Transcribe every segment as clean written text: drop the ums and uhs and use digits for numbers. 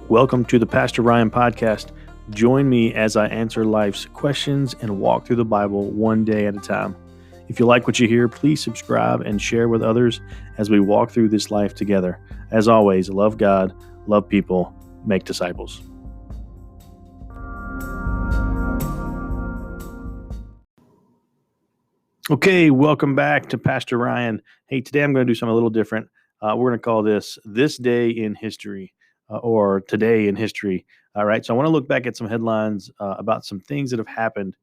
Welcome to the Pastor Ryan Podcast. Join me as I answer life's questions and walk through the Bible one day at a time. If you like what you hear, please subscribe and share with others as we walk through this life together. As always, love God, love people, make disciples. Okay, welcome back to Pastor Ryan. Hey, today I'm going to do something a little different. We're going to call this Day in History. Or Today in History. All right. So I want to look back at some headlines about some things that have happened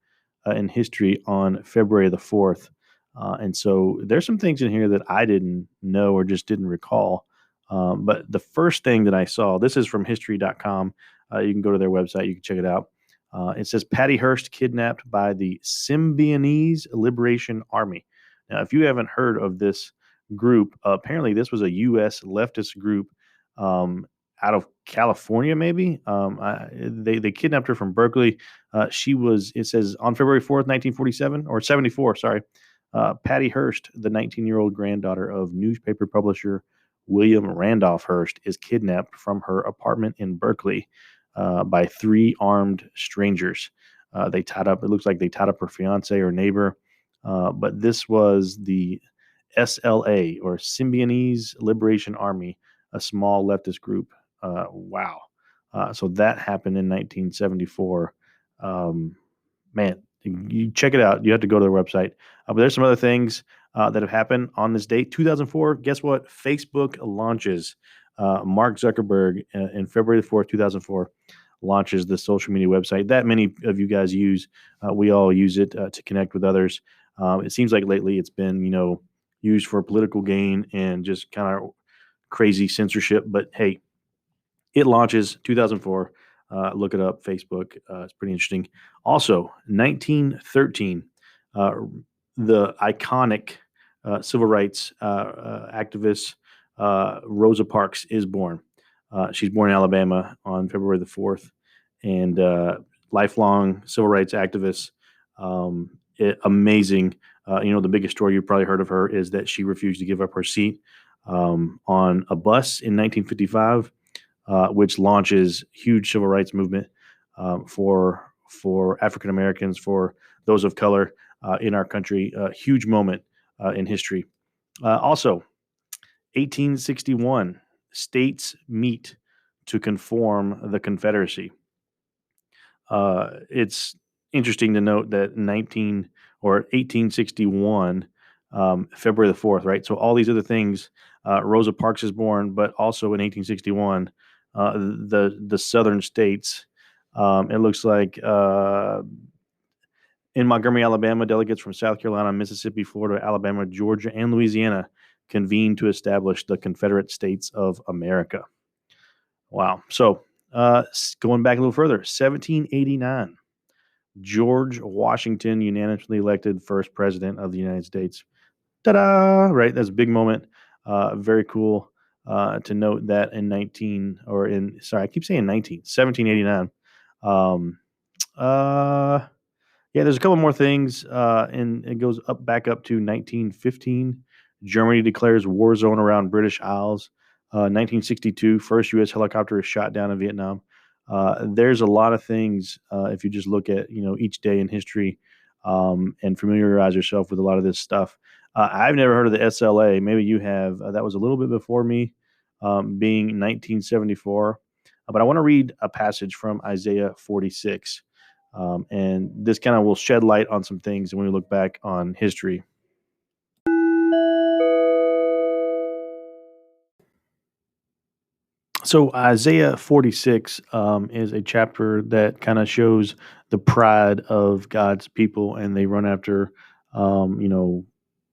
in history on February the 4th. And so there's some things in here that I didn't know or just didn't recall. But the first thing that I saw, this is from history.com. You can go to their website. You can check it out. It says Patty Hearst kidnapped by the Symbionese Liberation Army. Now, if you haven't heard of this group, apparently this was a U.S. leftist group out of California, maybe. They kidnapped her from Berkeley. It says, on February 4th, 1947, or 74, sorry, Patty Hearst, the 19-year-old granddaughter of newspaper publisher William Randolph Hearst, is kidnapped from her apartment in Berkeley by three armed strangers. It looks like they tied up her fiance or neighbor, but this was the SLA, or Symbionese Liberation Army, a small leftist group. Wow. So that happened in 1974. Man, you check it out. You have to go to their website. But there's some other things that have happened on this date. 2004, guess what? Facebook launches. Mark Zuckerberg in February the 4th, 2004, launches the social media website that many of you guys use. We all use it to connect with others. It seems like lately it's been, used for political gain and just kind of crazy censorship. But hey, it launches 2004. Look it up, Facebook. It's pretty interesting. Also, 1913, the iconic civil rights activist Rosa Parks is born. She's born in Alabama on February the 4th, and lifelong civil rights activist. Amazing. The biggest story you've probably heard of her is that she refused to give up her seat on a bus in 1955. Which launches huge civil rights movement for African Americans, for those of color in our country. A huge moment in history. Also, 1861, states meet to conform the Confederacy. It's interesting to note that 1861, February the 4th, right? So all these other things, Rosa Parks is born, but also in 1861. The southern states. It looks like in Montgomery, Alabama, delegates from South Carolina, Mississippi, Florida, Alabama, Georgia, and Louisiana convened to establish the Confederate States of America. Wow. So going back a little further, 1789, George Washington unanimously elected first president of the United States. Ta-da! Right? That's a big moment. Very cool. To note that in 1789. There's a couple more things, and it goes back up to 1915. Germany declares war zone around British Isles. 1962, first U.S. helicopter is shot down in Vietnam. There's a lot of things, if you just look at, each day in history and familiarize yourself with a lot of this stuff. I've never heard of the SLA. Maybe you have. That was a little bit before me, being 1974. But I want to read a passage from Isaiah 46. And this kind of will shed light on some things when we look back on history. So Isaiah 46 is a chapter that kind of shows the pride of God's people, and they run after,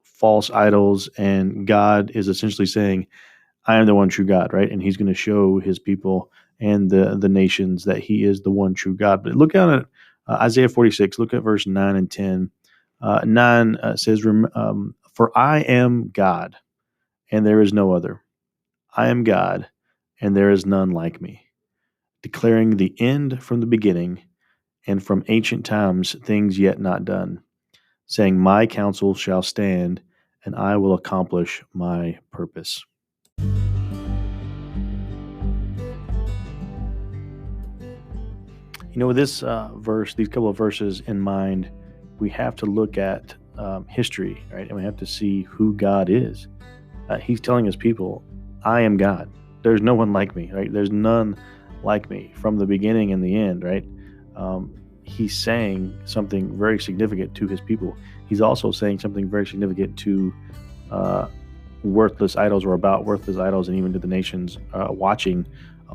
false idols, and God is essentially saying, I am the one true God, right? And he's going to show his people and the nations that he is the one true God. But look at Isaiah 46, look at verse 9 and 10. 9 says, for I am God, and there is no other. I am God, and there is none like me, declaring the end from the beginning, and from ancient times things yet not done, saying, my counsel shall stand, and I will accomplish my purpose. With this verse, these couple of verses in mind, we have to look at history, right? And we have to see who God is. He's telling his people, I am God. There's no one like me, right? There's none like me from the beginning and the end, right? He's saying something very significant to his people. He's also saying something very significant to worthless idols, or about worthless idols, and even to the nations watching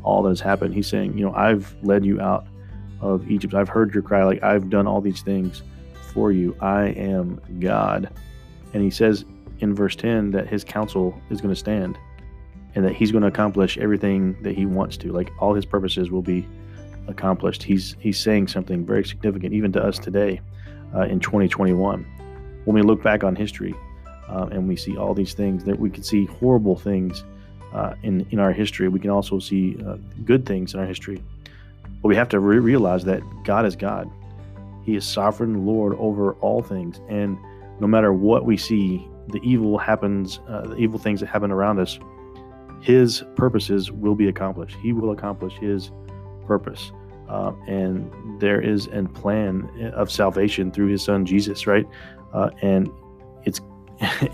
all that has happened. He's saying, I've led you out of Egypt. I've heard your cry. Like, I've done all these things for you. I am God. And he says in verse 10 that his counsel is going to stand, and that he's going to accomplish everything that he wants to. Like, all his purposes will be accomplished. He's saying something very significant even to us today in 2021. When we look back on history and we see all these things, that we can see horrible things in our history. We can also see good things in our history. But we have to realize that God is God. He is sovereign Lord over all things. And no matter what we see, the evil things that happen around us, his purposes will be accomplished. He will accomplish his purpose. And there is a plan of salvation through his son, Jesus, right? And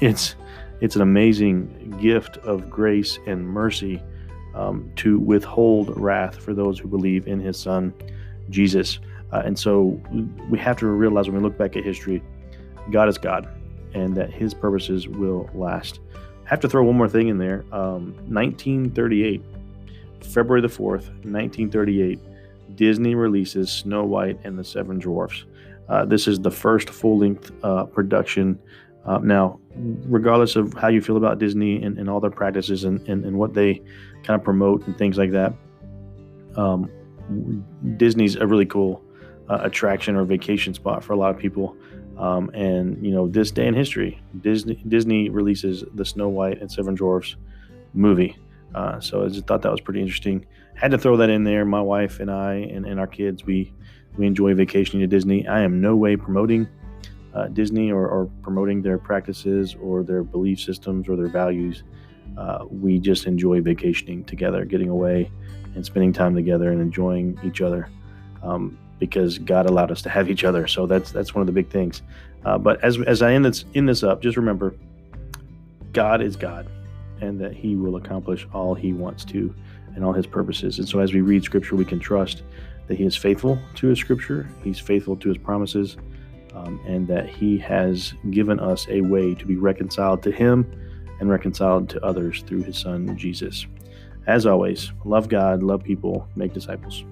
it's an amazing gift of grace and mercy to withhold wrath for those who believe in his son, Jesus. And so we have to realize, when we look back at history, God is God, and that his purposes will last. I have to throw one more thing in there. 1938, February the 4th, 1938, Disney releases Snow White and the Seven Dwarfs. This is the first full-length production. Now, regardless of how you feel about Disney and all their practices and what they kind of promote and things like that, Disney's a really cool attraction or vacation spot for a lot of people. And this day in history, Disney releases the Snow White and Seven Dwarfs movie. So I just thought that was pretty interesting. Had to throw that in there. My wife and I and our kids, we enjoy vacationing to Disney. I am no way promoting Disney or promoting their practices or their belief systems or their values. We just enjoy vacationing together, getting away and spending time together and enjoying each other, because God allowed us to have each other. So that's one of the big things. But as I end this up, just remember, God is God, and that he will accomplish all he wants to and all his purposes. And so as we read scripture, we can trust that he is faithful to his scripture, he's faithful to his promises, and that he has given us a way to be reconciled to him and reconciled to others through his son, Jesus. As always, love God, love people, make disciples.